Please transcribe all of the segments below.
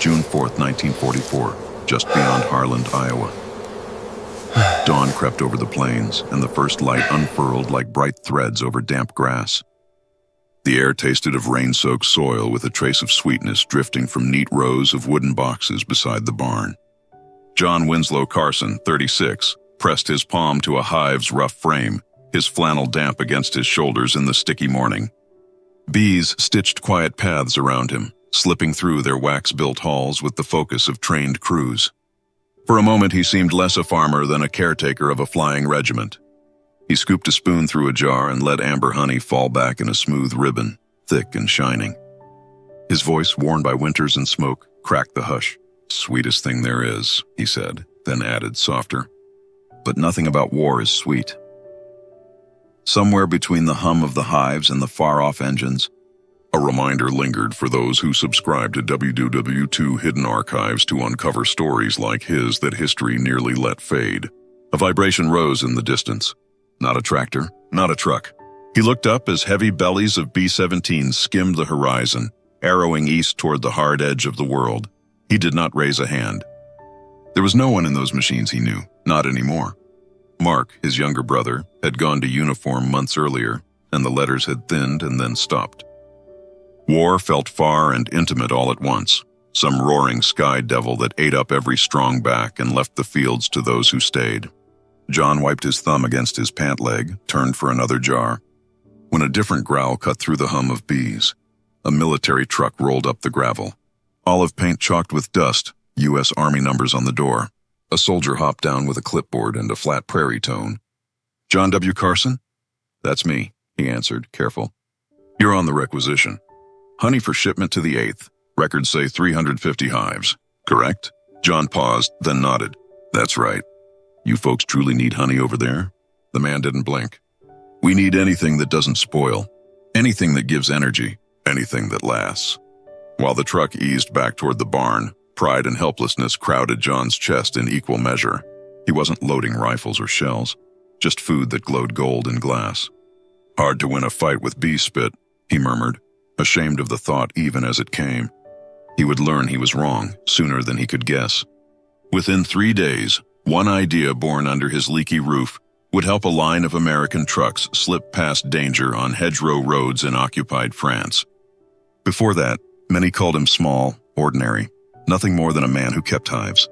June 4th, 1944, just beyond Harland, Iowa. Dawn crept over the plains, and the first light unfurled like bright threads over damp grass. The air tasted of rain-soaked soil with a trace of sweetness drifting from neat rows of wooden boxes beside the barn. John Winslow Carson, 36, pressed his palm to a hive's rough frame, his flannel damp against his shoulders in the sticky morning. Bees stitched quiet paths around him, slipping through their wax-built halls with the focus of trained crews. For a moment he seemed less a farmer than a caretaker of a flying regiment. He scooped a spoon through a jar and let amber honey fall back in a smooth ribbon, thick and shining. His voice, worn by winters and smoke, cracked the hush. "Sweetest thing there is," he said, then added, softer, "But nothing about war is sweet." Somewhere between the hum of the hives and the far-off engines, a reminder lingered for those who subscribed to WW2 hidden archives to uncover stories like his that history nearly let fade. A vibration rose in the distance. Not a tractor, not a truck. He looked up as heavy bellies of B-17s skimmed the horizon, arrowing east toward the hard edge of the world. He did not raise a hand. There was no one in those machines he knew, not anymore. Mark, his younger brother, had gone to uniform months earlier, and the letters had thinned and then stopped. War felt far and intimate all at once, some roaring sky devil that ate up every strong back and left the fields to those who stayed. John wiped his thumb against his pant leg, turned for another jar, when a different growl cut through the hum of bees. A military truck rolled up the gravel. Olive paint chalked with dust, U.S. Army numbers on the door. A soldier hopped down with a clipboard and a flat prairie tone. "John W. Carson?" "That's me," he answered, careful. "You're on the requisition. Honey for shipment to the 8th. Records say 350 hives. Correct?" John paused, then nodded. "That's right. You folks truly need honey over there?" The man didn't blink. "We need anything that doesn't spoil. Anything that gives energy. Anything that lasts." While the truck eased back toward the barn, pride and helplessness crowded John's chest in equal measure. He wasn't loading rifles or shells, just food that glowed gold in glass. "Hard to win a fight with bee spit," he murmured, ashamed of the thought even as it came. He would learn he was wrong sooner than he could guess. Within 3 days, one idea born under his leaky roof would help a line of American trucks slip past danger on hedgerow roads in occupied France. Before that, many called him small, ordinary, nothing more than a man who kept hives.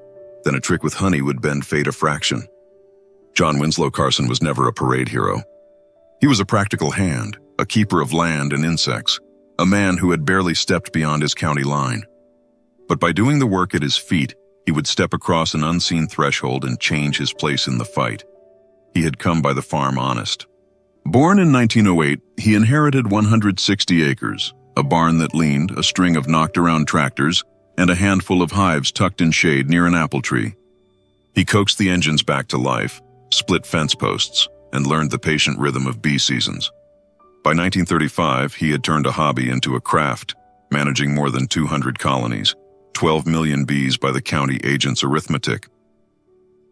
Then a trick with honey would bend fate a fraction. John Winslow Carson was never a parade hero. He was a practical hand, a keeper of land and insects, a man who had barely stepped beyond his county line. But by doing the work at his feet, he would step across an unseen threshold and change his place in the fight. He had come by the farm honest. Born in 1908, he inherited 160 acres, a barn that leaned, a string of knocked-around tractors, and a handful of hives tucked in shade near an apple tree. He coaxed the engines back to life, split fence posts, and learned the patient rhythm of bee seasons. By 1935, he had turned a hobby into a craft, managing more than 200 colonies, 12 million bees by the county agent's arithmetic.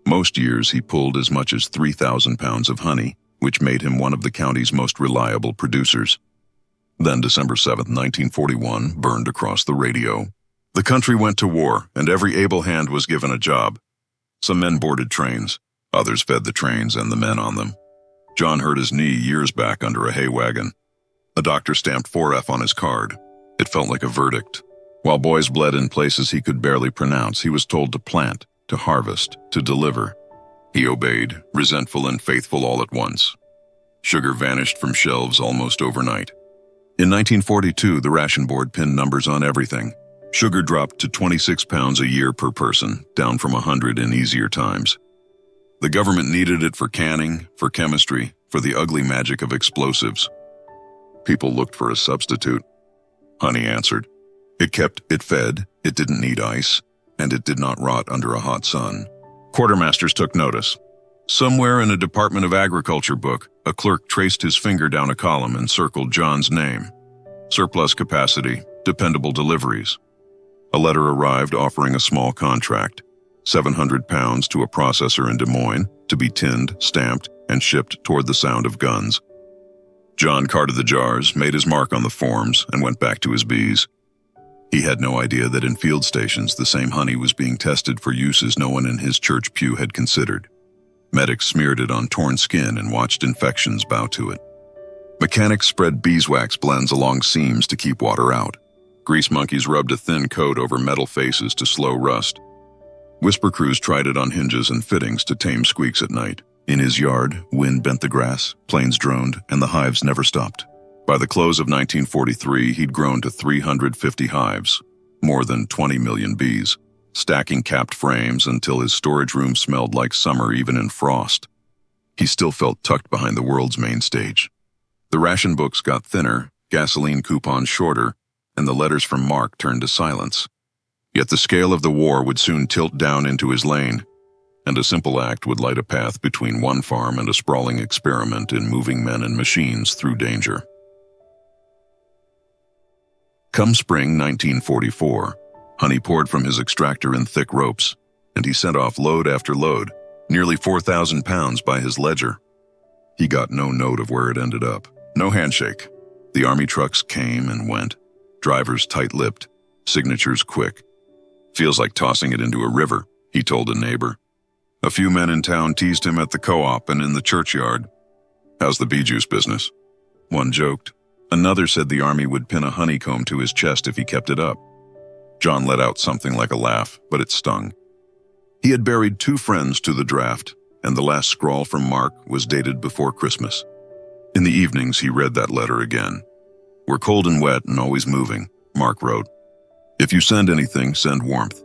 Most years he pulled as much as 3,000 pounds of honey, which made him one of the county's most reliable producers. Then December 7, 1941, burned across the radio. The country went to war, and every able hand was given a job. Some men boarded trains, others fed the trains and the men on them. John hurt his knee years back under a hay wagon. A doctor stamped 4F on his card. It felt like a verdict. While boys bled in places he could barely pronounce, he was told to plant, to harvest, to deliver. He obeyed, resentful and faithful all at once. Sugar vanished from shelves almost overnight. In 1942, the ration board pinned numbers on everything. Sugar dropped to 26 pounds a year per person, down from 100 in easier times. The government needed it for canning, for chemistry, for the ugly magic of explosives. People looked for a substitute. Honey answered. It fed, it didn't need ice, and it did not rot under a hot sun. Quartermasters took notice. Somewhere in a Department of Agriculture book, a clerk traced his finger down a column and circled John's name. Surplus capacity, dependable deliveries. A letter arrived offering a small contract, 700 pounds to a processor in Des Moines, to be tinned, stamped, and shipped toward the sound of guns. John carted the jars, made his mark on the forms, and went back to his bees. He had no idea that in field stations the same honey was being tested for uses no one in his church pew had considered. Medics smeared it on torn skin and watched infections bow to it. Mechanics spread beeswax blends along seams to keep water out. Grease monkeys rubbed a thin coat over metal faces to slow rust. Whisper crews tried it on hinges and fittings to tame squeaks at night. In his yard, wind bent the grass, planes droned, and the hives never stopped. By the close of 1943, he'd grown to 350 hives, more than 20 million bees, stacking capped frames until his storage room smelled like summer even in frost. He still felt tucked behind the world's main stage. The ration books got thinner, gasoline coupons shorter, and the letters from Mark turned to silence. Yet the scale of the war would soon tilt down into his lane, and a simple act would light a path between one farm and a sprawling experiment in moving men and machines through danger. Come spring 1944, honey poured from his extractor in thick ropes, and he sent off load after load, nearly 4,000 pounds by his ledger. He got no note of where it ended up, no handshake. The army trucks came and went, drivers tight-lipped, signatures quick. Feels like tossing it into a river, he told a neighbor. A few men in town teased him at the co-op and in the churchyard. How's the bee juice business? One joked. Another said the army would pin a honeycomb to his chest if he kept it up. John let out something like a laugh, but it stung. He had buried 2 friends to the draft, and the last scrawl from Mark was dated before Christmas. In the evenings, he read that letter again. We're cold and wet and always moving, Mark wrote. If you send anything, send warmth.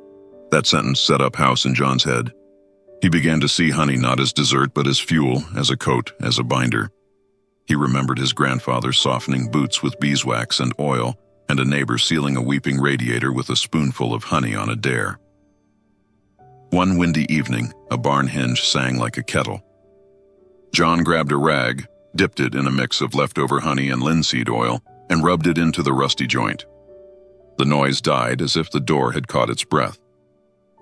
That sentence set up house in John's head. He began to see honey not as dessert but as fuel, as a coat, as a binder. He remembered his grandfather softening boots with beeswax and oil, and a neighbor sealing a weeping radiator with a spoonful of honey on a dare. One windy evening, a barn hinge sang like a kettle. John grabbed a rag, dipped it in a mix of leftover honey and linseed oil, and rubbed it into the rusty joint. The noise died as if the door had caught its breath.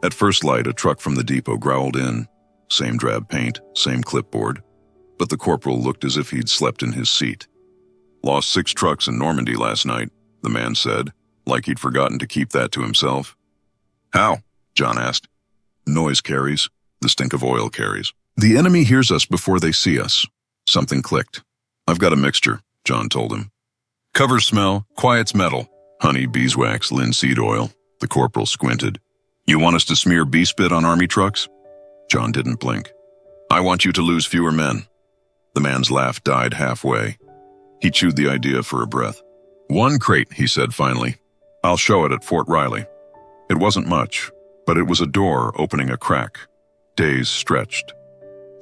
At first light, a truck from the depot growled in. Same drab paint, same clipboard. But the corporal looked as if he'd slept in his seat. Lost 6 trucks in Normandy last night, the man said, like he'd forgotten to keep that to himself. How? John asked. Noise carries. The stink of oil carries. The enemy hears us before they see us. Something clicked. I've got a mixture, John told him. Covers smell, quiets metal. Honey, beeswax, linseed oil. The corporal squinted. You want us to smear bee spit on army trucks? John didn't blink. I want you to lose fewer men. The man's laugh died halfway. He chewed the idea for a breath. 1 crate, he said finally. I'll show it at Fort Riley. It wasn't much, but it was a door opening a crack. Days stretched.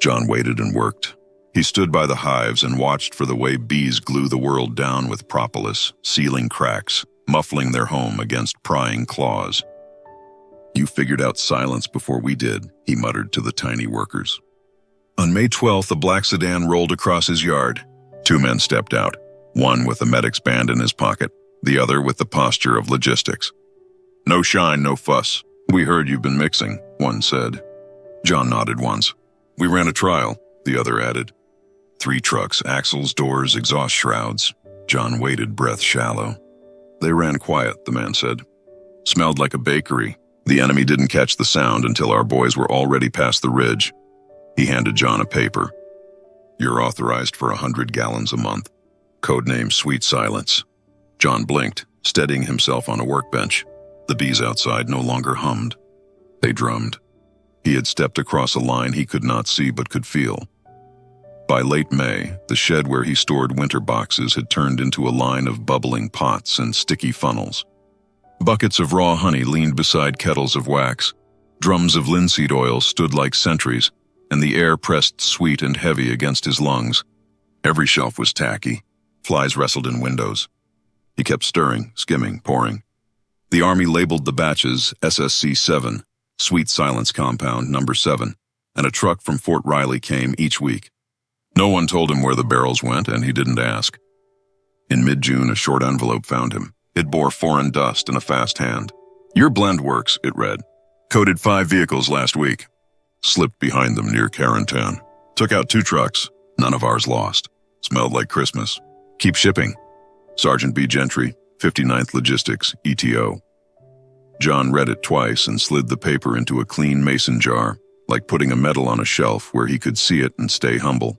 John waited and worked. He stood by the hives and watched for the way bees glue the world down with propolis, sealing cracks, muffling their home against prying claws. You figured out silence before we did, he muttered to the tiny workers. On May 12th, a black sedan rolled across his yard. 2 men stepped out, one with a medic's band in his pocket, the other with the posture of logistics. No shine, no fuss. We heard you've been mixing, one said. John nodded once. We ran a trial, the other added. 3 trucks, axles, doors, exhaust shrouds. John waited, breath shallow. They ran quiet, the man said. Smelled like a bakery. The enemy didn't catch the sound until our boys were already past the ridge. He handed John a paper. You're authorized for 100 gallons a month. Codename Sweet Silence. John blinked, steadying himself on a workbench. The bees outside no longer hummed. They drummed. He had stepped across a line he could not see but could feel. By late May, the shed where he stored winter boxes had turned into a line of bubbling pots and sticky funnels. Buckets of raw honey leaned beside kettles of wax. Drums of linseed oil stood like sentries, and the air pressed sweet and heavy against his lungs. Every shelf was tacky. Flies wrestled in windows. He kept stirring, skimming, pouring. The Army labeled the batches SSC-7, Sweet Silence Compound No. 7, and a truck from Fort Riley came each week. No one told him where the barrels went, and he didn't ask. In mid-June, a short envelope found him. It bore foreign dust in a fast hand. Your blend works, it read. Coded 5 vehicles last week. Slipped behind them near Carentan. Took out 2 trucks. None of ours lost. Smelled like Christmas. Keep shipping. Sergeant B. Gentry, 59th Logistics, ETO. John read it twice and slid the paper into a clean mason jar, like putting a medal on a shelf where he could see it and stay humble.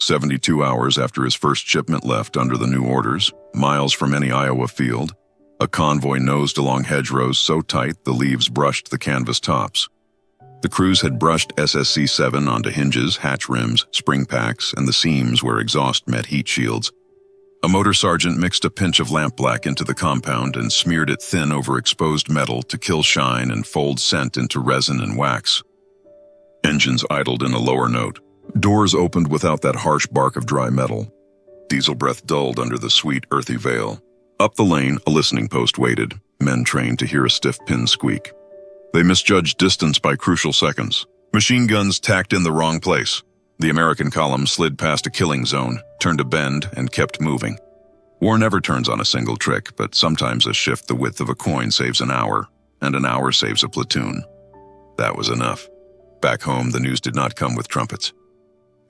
72 hours after his first shipment left under the new orders, miles from any Iowa field, a convoy nosed along hedgerows so tight the leaves brushed the canvas tops. The crews had brushed SSC-7 onto hinges, hatch rims, spring packs, and the seams where exhaust met heat shields. A motor sergeant mixed a pinch of lampblack into the compound and smeared it thin over exposed metal to kill shine and fold scent into resin and wax. Engines idled in a lower note. Doors opened without that harsh bark of dry metal. Diesel breath dulled under the sweet, earthy veil. Up the lane, a listening post waited, men trained to hear a stiff pin squeak. They misjudged distance by crucial seconds. Machine guns tacked in the wrong place. The American column slid past a killing zone, turned a bend, and kept moving. War never turns on a single trick, but sometimes a shift the width of a coin saves an hour, and an hour saves a platoon. That was enough. Back home, the news did not come with trumpets.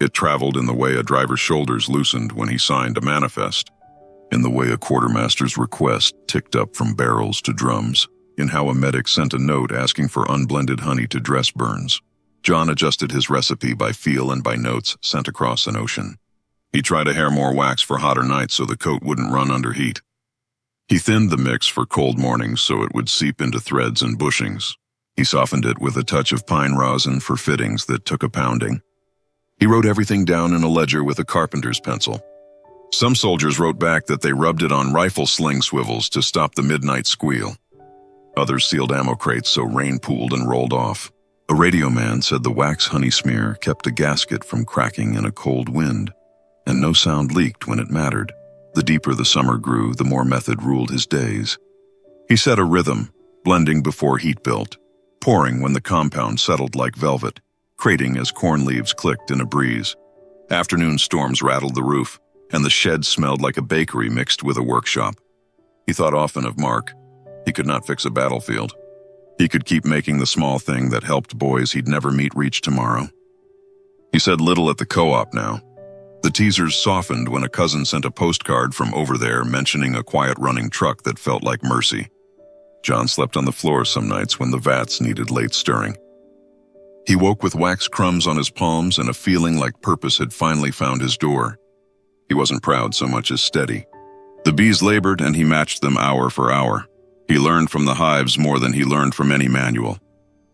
It traveled in the way a driver's shoulders loosened when he signed a manifest, in the way a quartermaster's request ticked up from barrels to drums, in how a medic sent a note asking for unblended honey to dress burns. John adjusted his recipe by feel and by notes sent across an ocean. He tried a hair more wax for hotter nights so the coat wouldn't run under heat. He thinned the mix for cold mornings so it would seep into threads and bushings. He softened it with a touch of pine rosin for fittings that took a pounding. He wrote everything down in a ledger with a carpenter's pencil. Some soldiers wrote back that they rubbed it on rifle sling swivels to stop the midnight squeal. Others sealed ammo crates so rain pooled and rolled off. A radio man said the wax honey smear kept a gasket from cracking in a cold wind, and no sound leaked when it mattered. The deeper the summer grew, the more method ruled his days. He set a rhythm, blending before heat built, pouring when the compound settled like velvet, crating as corn leaves clicked in a breeze. Afternoon storms rattled the roof, and the shed smelled like a bakery mixed with a workshop. He thought often of Mark. He could not fix a battlefield. He could keep making the small thing that helped boys he'd never meet reach tomorrow. He said little at the co-op now. The teasers softened when a cousin sent a postcard from over there mentioning a quiet running truck that felt like mercy. John slept on the floor some nights when the vats needed late stirring. He woke with wax crumbs on his palms and a feeling like purpose had finally found his door. He wasn't proud so much as steady. The bees labored and he matched them hour for hour. He learned from the hives more than he learned from any manual.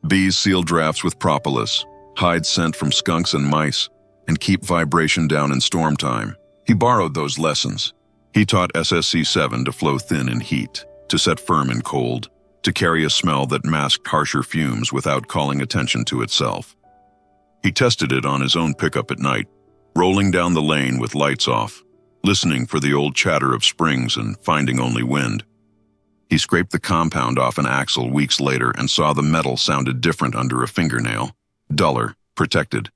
Bees seal drafts with propolis, hide scent from skunks and mice, and keep vibration down in storm time. He borrowed those lessons. He taught SSC-7 to flow thin in heat, to set firm in cold, to carry a smell that masked harsher fumes without calling attention to itself. He tested it on his own pickup at night, rolling down the lane with lights off, listening for the old chatter of springs and finding only wind. He scraped the compound off an axle weeks later and saw the metal sounded different under a fingernail, duller, protected.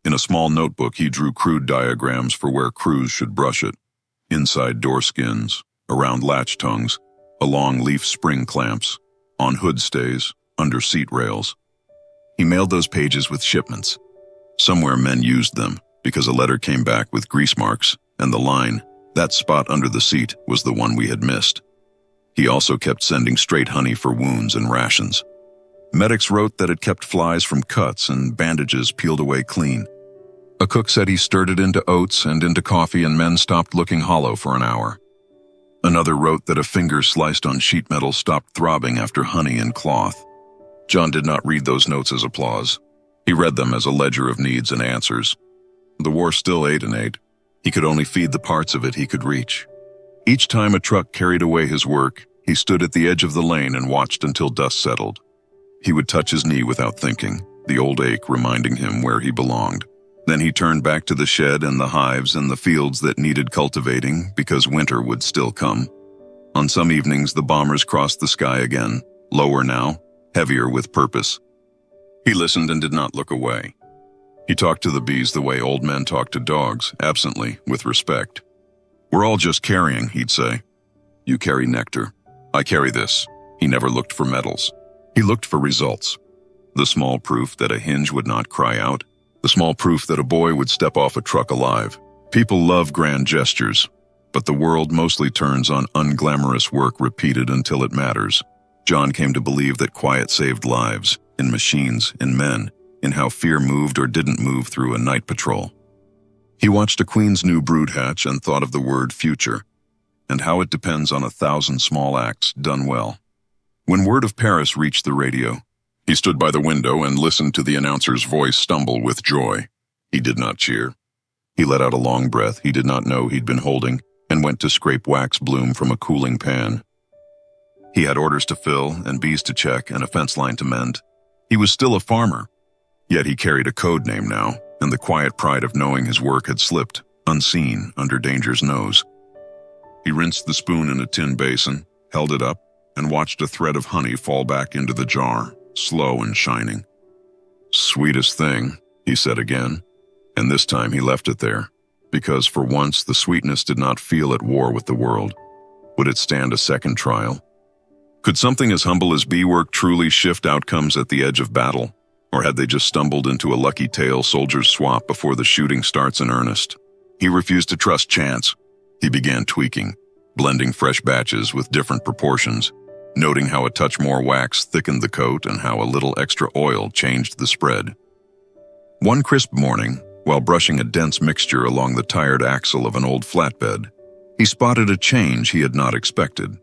In a small notebook, he drew crude diagrams for where crews should brush it. Inside door skins, around latch tongues, along leaf spring clamps, on hood stays, under seat rails. He mailed those pages with shipments. Somewhere men used them, because a letter came back with grease marks, and the line, "That spot under the seat," was the one we had missed. He also kept sending straight honey for wounds and rations. Medics wrote that it kept flies from cuts and bandages peeled away clean. A cook said he stirred it into oats and into coffee and men stopped looking hollow for an hour. Another wrote that a finger sliced on sheet metal stopped throbbing after honey and cloth. John did not read those notes as applause. He read them as a ledger of needs and answers. The war still ate and ate. He could only feed the parts of it he could reach. Each time a truck carried away his work, he stood at the edge of the lane and watched until dust settled. He would touch his knee without thinking, the old ache reminding him where he belonged. Then he turned back to the shed and the hives and the fields that needed cultivating because winter would still come. On some evenings, the bombers crossed the sky again, lower now, heavier with purpose. He listened and did not look away. He talked to the bees the way old men talk to dogs, absently, with respect. "We're all just carrying," he'd say. "You carry nectar. I carry this." He never looked for medals. He looked for results. The small proof that a hinge would not cry out. The small proof that a boy would step off a truck alive. People love grand gestures, but the world mostly turns on unglamorous work repeated until it matters. John came to believe that quiet saved lives, in machines, in men, in how fear moved or didn't move through a night patrol. He watched a queen's new brood hatch and thought of the word future, and how it depends on 1,000 small acts done well. When word of Paris reached the radio, he stood by the window and listened to the announcer's voice stumble with joy. He did not cheer. He let out a long breath he did not know he'd been holding and went to scrape wax bloom from a cooling pan. He had orders to fill and bees to check and a fence line to mend. He was still a farmer, yet he carried a code name now, and the quiet pride of knowing his work had slipped, unseen, under danger's nose. He rinsed the spoon in a tin basin, held it up, and watched a thread of honey fall back into the jar, slow and shining. "Sweetest thing," he said again, and this time he left it there, because for once the sweetness did not feel at war with the world. Would it stand a second trial? Could something as humble as bee work truly shift outcomes at the edge of battle? Or had they just stumbled into a lucky tale soldiers swap before the shooting starts in earnest? He refused to trust chance. He began tweaking, blending fresh batches with different proportions, noting how a touch more wax thickened the coat and how a little extra oil changed the spread. One crisp morning, while brushing a dense mixture along the tired axle of an old flatbed, he spotted a change he had not expected.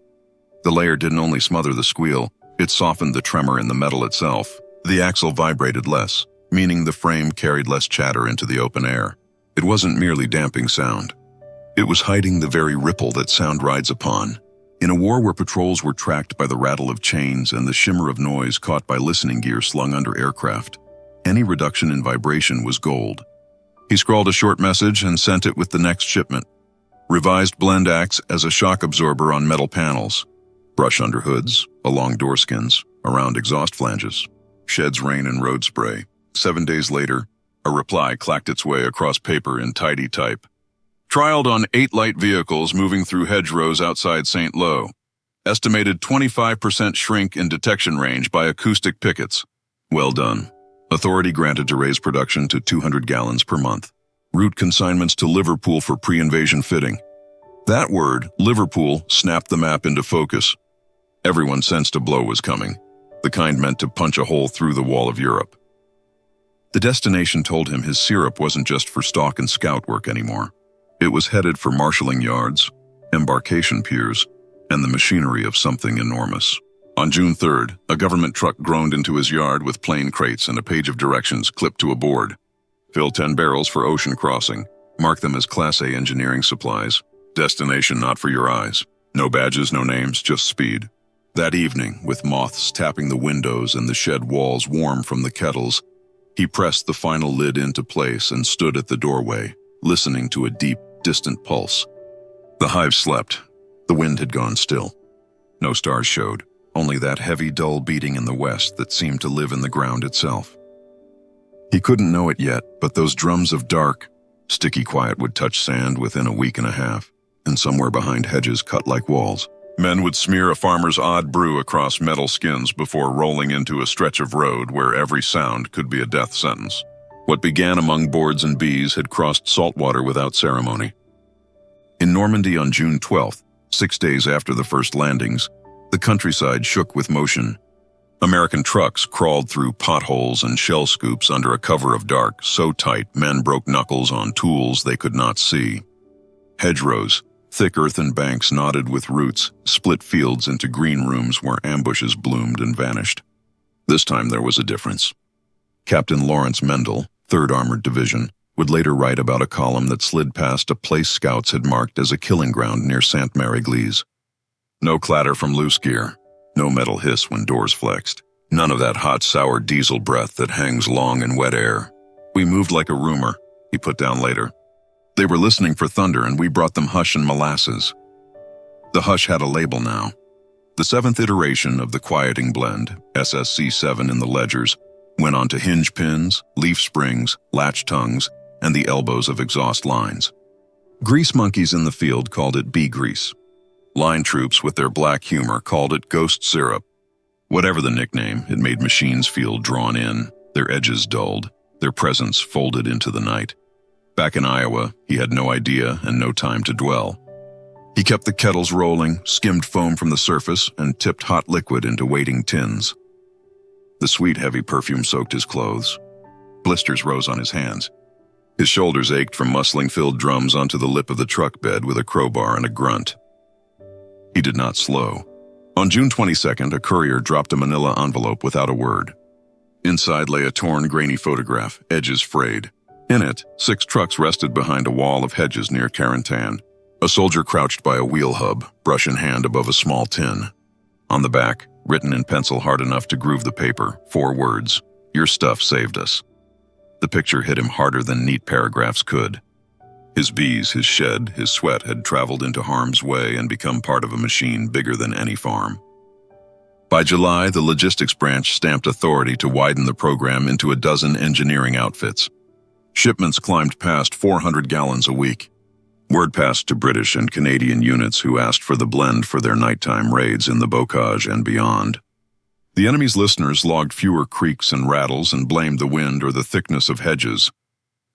The layer didn't only smother the squeal, it softened the tremor in the metal itself. The axle vibrated less, meaning the frame carried less chatter into the open air. It wasn't merely damping sound. It was hiding the very ripple that sound rides upon. In a war where patrols were tracked by the rattle of chains and the shimmer of noise caught by listening gear slung under aircraft, any reduction in vibration was gold. He scrawled a short message and sent it with the next shipment. Revised blend acts as a shock absorber on metal panels. Brush under hoods, along door skins, around exhaust flanges. Sheds rain and road spray. 7 days later, a reply clacked its way across paper in tidy type. Trialed on 8 light vehicles moving through hedgerows outside St. Lo. Estimated 25% shrink in detection range by acoustic pickets. Well done. Authority granted to raise production to 200 gallons per month. Route consignments to Liverpool for pre-invasion fitting. That word, Liverpool, snapped the map into focus. Everyone sensed a blow was coming, the kind meant to punch a hole through the wall of Europe. The destination told him his syrup wasn't just for stalk and scout work anymore. It was headed for marshalling yards, embarkation piers, and the machinery of something enormous. On June 3rd, a government truck groaned into his yard with plain crates and a page of directions clipped to a board. Fill 10 barrels for ocean crossing. Mark them as Class A engineering supplies. Destination not for your eyes. No badges, no names, just speed. That evening, with moths tapping the windows and the shed walls warm from the kettles, he pressed the final lid into place and stood at the doorway, listening to a deep, distant pulse. The hive slept. The wind had gone still. No stars showed, only that heavy, dull beating in the west that seemed to live in the ground itself. He couldn't know it yet, but those drums of dark, sticky quiet would touch sand within a week and a half, and somewhere behind hedges cut like walls. Men would smear a farmer's odd brew across metal skins before rolling into a stretch of road where every sound could be a death sentence. What began among boards and bees had crossed saltwater without ceremony. In Normandy on June 12th, 6 days after the first landings, the countryside shook with motion. American trucks crawled through potholes and shell scoops under a cover of dark, so tight men broke knuckles on tools they could not see. Hedgerows, thick earthen banks knotted with roots, split fields into green rooms where ambushes bloomed and vanished. This time there was a difference. Captain Lawrence Mendel, 3rd Armored Division, would later write about a column that slid past a place scouts had marked as a killing ground near Sainte-Mère-Église. No clatter from loose gear, no metal hiss when doors flexed, none of that hot, sour diesel breath that hangs long in wet air. We moved like a rumor, he put down later. They were listening for thunder and we brought them hush and molasses. The hush had a label now. The 7th iteration of the quieting blend, SSC7 in the ledgers, went on to hinge pins, leaf springs, latch tongues, and the elbows of exhaust lines. Grease monkeys in the field called it bee grease. Line troops with their black humor called it ghost syrup. Whatever the nickname, it made machines feel drawn in, their edges dulled, their presence folded into the night. Back in Iowa, he had no idea and no time to dwell. He kept the kettles rolling, skimmed foam from the surface, and tipped hot liquid into waiting tins. The sweet, heavy perfume soaked his clothes. Blisters rose on his hands. His shoulders ached from muscling filled drums onto the lip of the truck bed with a crowbar and a grunt. He did not slow. On June 22nd, a courier dropped a manila envelope without a word. Inside lay a torn, grainy photograph, edges frayed. In it, 6 trucks rested behind a wall of hedges near Carentan. A soldier crouched by a wheel hub, brush in hand above a small tin. On the back, written in pencil hard enough to groove the paper, 4 words, "Your stuff saved us." The picture hit him harder than neat paragraphs could. His bees, his shed, his sweat had traveled into harm's way and become part of a machine bigger than any farm. By July, the logistics branch stamped authority to widen the program into a dozen engineering outfits. Shipments climbed past 400 gallons a week. Word passed to British and Canadian units who asked for the blend for their nighttime raids in the Bocage and beyond. The enemy's listeners logged fewer creaks and rattles and blamed the wind or the thickness of hedges.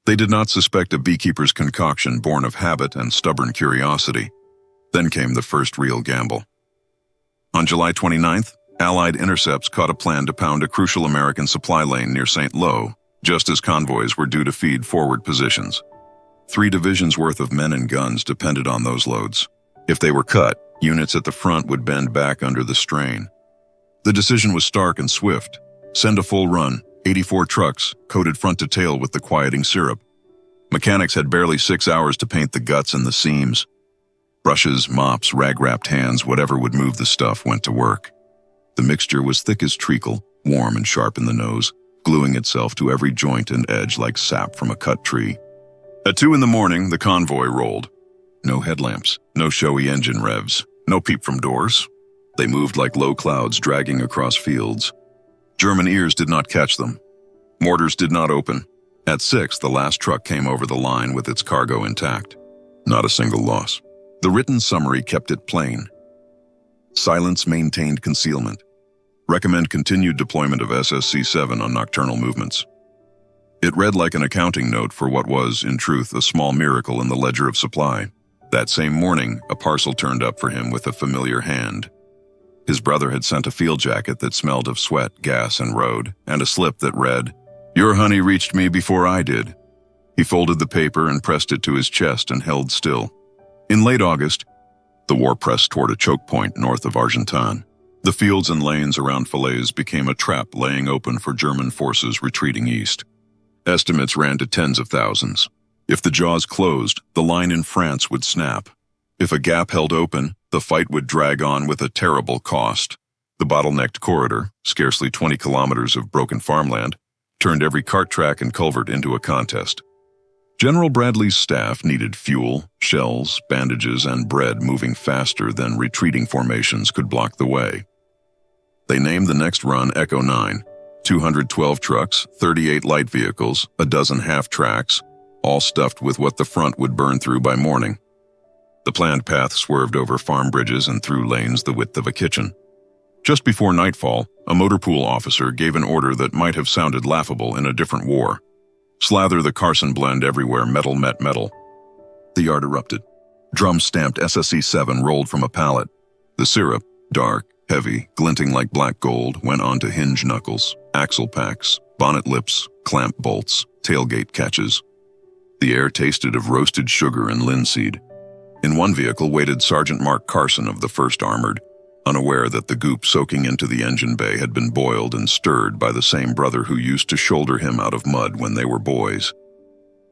They did not suspect a beekeeper's concoction born of habit and stubborn curiosity. Then came the first real gamble. On July 29th, Allied intercepts caught a plan to pound a crucial American supply lane near St. Lo, just as convoys were due to feed forward positions. 3 divisions' worth of men and guns depended on those loads. If they were cut, units at the front would bend back under the strain. The decision was stark and swift. Send a full run, 84 trucks, coated front to tail with the quieting syrup. Mechanics had barely 6 hours to paint the guts and the seams. Brushes, mops, rag-wrapped hands, whatever would move the stuff went to work. The mixture was thick as treacle, warm and sharp in the nose, gluing itself to every joint and edge like sap from a cut tree. At 2 in the morning, the convoy rolled. No headlamps, no showy engine revs, no peep from doors. They moved like low clouds dragging across fields. German ears did not catch them. Mortars did not open. At 6, the last truck came over the line with its cargo intact. Not a single loss. The written summary kept it plain. Silence maintained concealment. Recommend continued deployment of SSC-7 on nocturnal movements. It read like an accounting note for what was, in truth, a small miracle in the ledger of supply. That same morning, a parcel turned up for him with a familiar hand. His brother had sent a field jacket that smelled of sweat, gas, and road, and a slip that read, "Your honey reached me before I did." He folded the paper and pressed it to his chest and held still. In late August, the war pressed toward a choke point north of Argentan. The fields and lanes around Falaise became a trap laying open for German forces retreating east. Estimates ran to tens of thousands. If the jaws closed, the line in France would snap. If a gap held open, the fight would drag on with a terrible cost. The bottlenecked corridor, scarcely 20 kilometers of broken farmland, turned every cart track and culvert into a contest. General Bradley's staff needed fuel, shells, bandages, and bread moving faster than retreating formations could block the way. They named the next run Echo 9. 212 trucks, 38 light vehicles, a dozen half-tracks, all stuffed with what the front would burn through by morning. The planned path swerved over farm bridges and through lanes the width of a kitchen. Just before nightfall, a motor pool officer gave an order that might have sounded laughable in a different war. Slather the Carson blend everywhere, metal met metal. The yard erupted. Drum-stamped SSC-7 rolled from a pallet. The syrup, dark, heavy, glinting like black gold, went onto hinge knuckles, axle packs, bonnet lips, clamp bolts, tailgate catches. The air tasted of roasted sugar and linseed. In one vehicle waited Sergeant Mark Carson of the 1st Armored, unaware that the goop soaking into the engine bay had been boiled and stirred by the same brother who used to shoulder him out of mud when they were boys.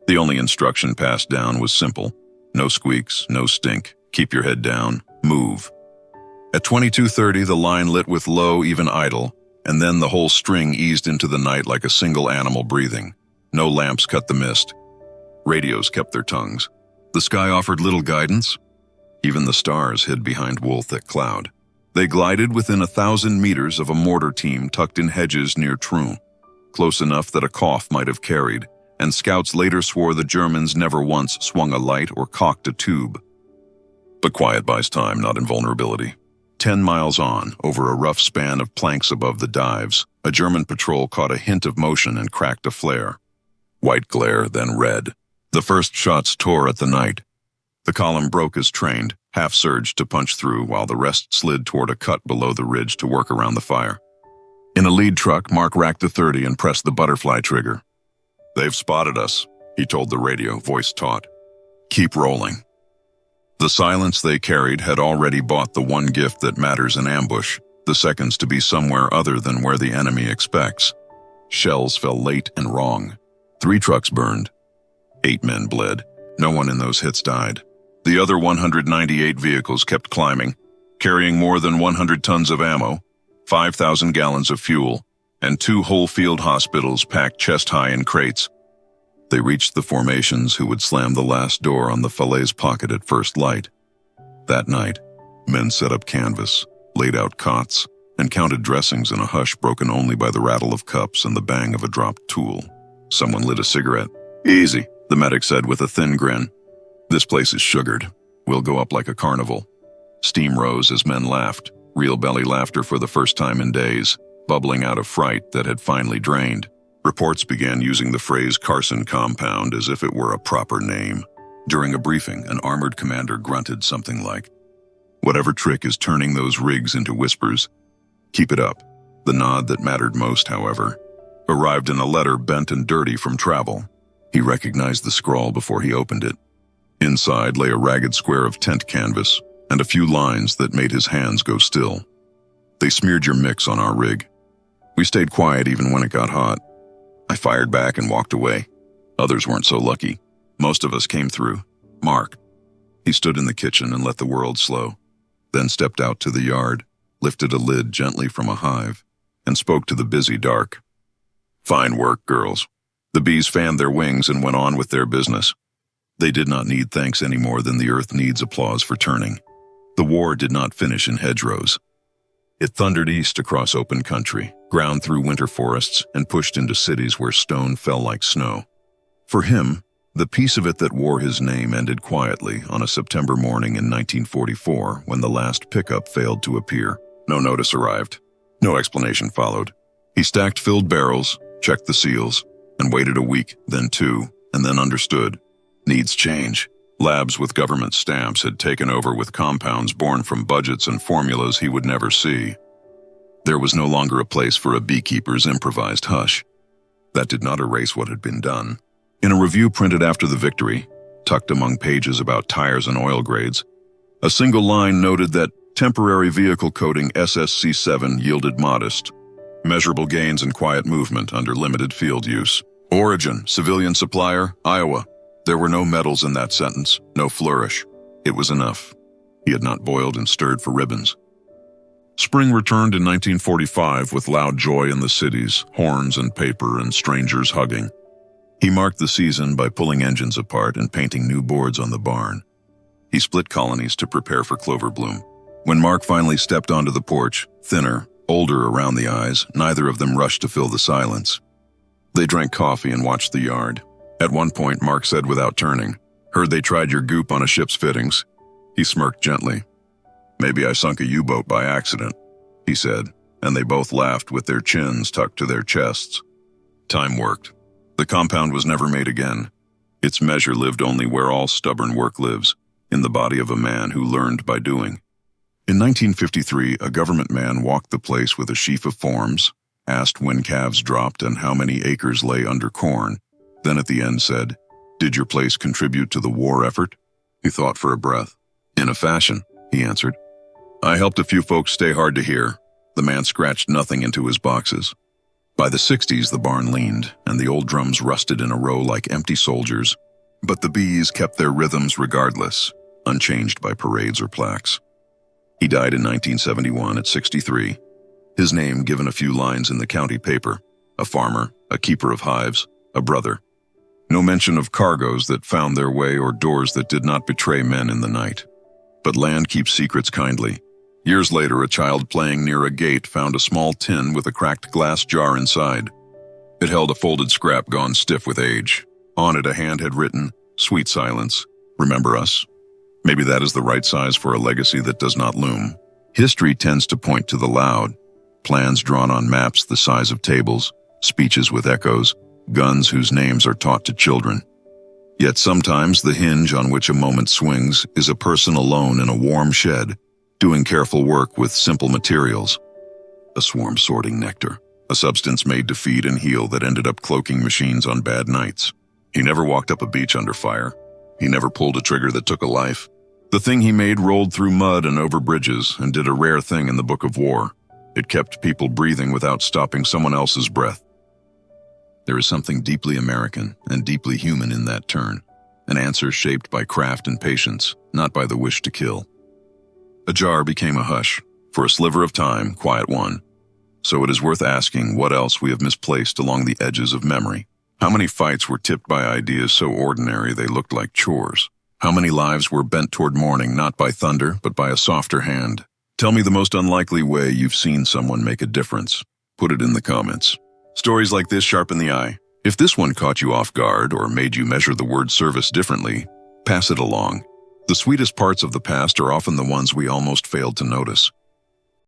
The only instruction passed down was simple. No squeaks, no stink, keep your head down, move. At 22:30, the line lit with low, even idle, and then the whole string eased into the night like a single animal breathing. No lamps cut the mist. Radios kept their tongues. The sky offered little guidance. Even the stars hid behind wool-thick cloud. They glided within 1,000 meters of a mortar team tucked in hedges near Troon, close enough that a cough might have carried, and scouts later swore the Germans never once swung a light or cocked a tube. But quiet buys time, not invulnerability. 10 miles on, over a rough span of planks above the dives, a German patrol caught a hint of motion and cracked a flare. White glare, then red. The first shots tore at the night. The column broke as trained, half surged to punch through while the rest slid toward a cut below the ridge to work around the fire. In a lead truck, Mark racked the .30 and pressed the butterfly trigger. "They've spotted us," he told the radio, voice taut. "Keep rolling." The silence they carried had already bought the one gift that matters in ambush, the seconds to be somewhere other than where the enemy expects. Shells fell late and wrong. 3 trucks burned. 8 men bled. No one in those hits died. The other 198 vehicles kept climbing, carrying more than 100 tons of ammo, 5,000 gallons of fuel, and 2 whole field hospitals packed chest-high in crates. They reached the formations who would slam the last door on the Falaise pocket at first light. That night, men set up canvas, laid out cots, and counted dressings in a hush broken only by the rattle of cups and the bang of a dropped tool. Someone lit a cigarette. "Easy," the medic said with a thin grin. "This place is sugared. We'll go up like a carnival." Steam rose as men laughed, real belly laughter for the first time in days, bubbling out of fright that had finally drained. Reports began using the phrase Carson compound as if it were a proper name. During a briefing, an armored commander grunted something like, "Whatever trick is turning those rigs into whispers, keep it up." The nod that mattered most, however, arrived in a letter bent and dirty from travel. He recognized the scrawl before he opened it. Inside lay a ragged square of tent canvas and a few lines that made his hands go still. "They smeared your mix on our rig. We stayed quiet even when it got hot. I fired back and walked away. Others weren't so lucky. Most of us came through. Mark." He stood in the kitchen and let the world slow, then stepped out to the yard, lifted a lid gently from a hive, and spoke to the busy dark. "Fine work, girls." The bees fanned their wings and went on with their business. They did not need thanks any more than the earth needs applause for turning. The war did not finish in hedgerows. It thundered east across open country, ground through winter forests, and pushed into cities where stone fell like snow. For him, the piece of it that wore his name ended quietly on a September morning in 1944 when the last pickup failed to appear. No notice arrived. No explanation followed. He stacked filled barrels, checked the seals, and waited a week, then 2, and then understood. Needs change. Labs with government stamps had taken over with compounds born from budgets and formulas he would never see. There was no longer a place for a beekeeper's improvised hush. That did not erase what had been done. In a review printed after the victory, tucked among pages about tires and oil grades, a single line noted that temporary vehicle coating SSC7 yielded modest, measurable gains in quiet movement under limited field use. Origin, civilian supplier, Iowa. There were no medals in that sentence, no flourish. It was enough. He had not boiled and stirred for ribbons. Spring returned in 1945 with loud joy in the cities, horns and paper and strangers hugging. He marked the season by pulling engines apart and painting new boards on the barn. He split colonies to prepare for clover bloom. When Mark finally stepped onto the porch, thinner, older around the eyes, neither of them rushed to fill the silence. They drank coffee and watched the yard. At one point, Mark said without turning, "Heard they tried your goop on a ship's fittings." He smirked gently. "Maybe I sunk a U-boat by accident," he said, and they both laughed with their chins tucked to their chests. Time worked. The compound was never made again. Its measure lived only where all stubborn work lives, in the body of a man who learned by doing. In 1953, a government man walked the place with a sheaf of forms, asked when calves dropped and how many acres lay under corn, then at the end said, "Did your place contribute to the war effort?" He thought for a breath. "In a fashion," he answered. "I helped a few folks stay hard to hear." The man scratched nothing into his boxes. By the 60s, the barn leaned, and the old drums rusted in a row like empty soldiers, but the bees kept their rhythms regardless, unchanged by parades or plaques. He died in 1971 at 63. His name given a few lines in the county paper, a farmer, a keeper of hives, a brother. No mention of cargoes that found their way or doors that did not betray men in the night. But land keeps secrets kindly. Years later, a child playing near a gate found a small tin with a cracked glass jar inside. It held a folded scrap gone stiff with age. On it, a hand had written, "Sweet silence. Remember us." Maybe that is the right size for a legacy that does not loom. History tends to point to the loud. Plans drawn on maps the size of tables, speeches with echoes, guns whose names are taught to children. Yet sometimes the hinge on which a moment swings is a person alone in a warm shed, doing careful work with simple materials. A swarm sorting nectar, a substance made to feed and heal that ended up cloaking machines on bad nights. He never walked up a beach under fire. He never pulled a trigger that took a life. The thing he made rolled through mud and over bridges and did a rare thing in the Book of War. It kept people breathing without stopping someone else's breath. There is something deeply American and deeply human in that turn, an answer shaped by craft and patience, not by the wish to kill. A jar became a hush, for a sliver of time, quiet one. So it is worth asking what else we have misplaced along the edges of memory. How many fights were tipped by ideas so ordinary they looked like chores? How many lives were bent toward morning not by thunder, but by a softer hand? Tell me the most unlikely way you've seen someone make a difference. Put it in the comments. Stories like this sharpen the eye. If this one caught you off guard or made you measure the word service differently, pass it along. The sweetest parts of the past are often the ones we almost failed to notice.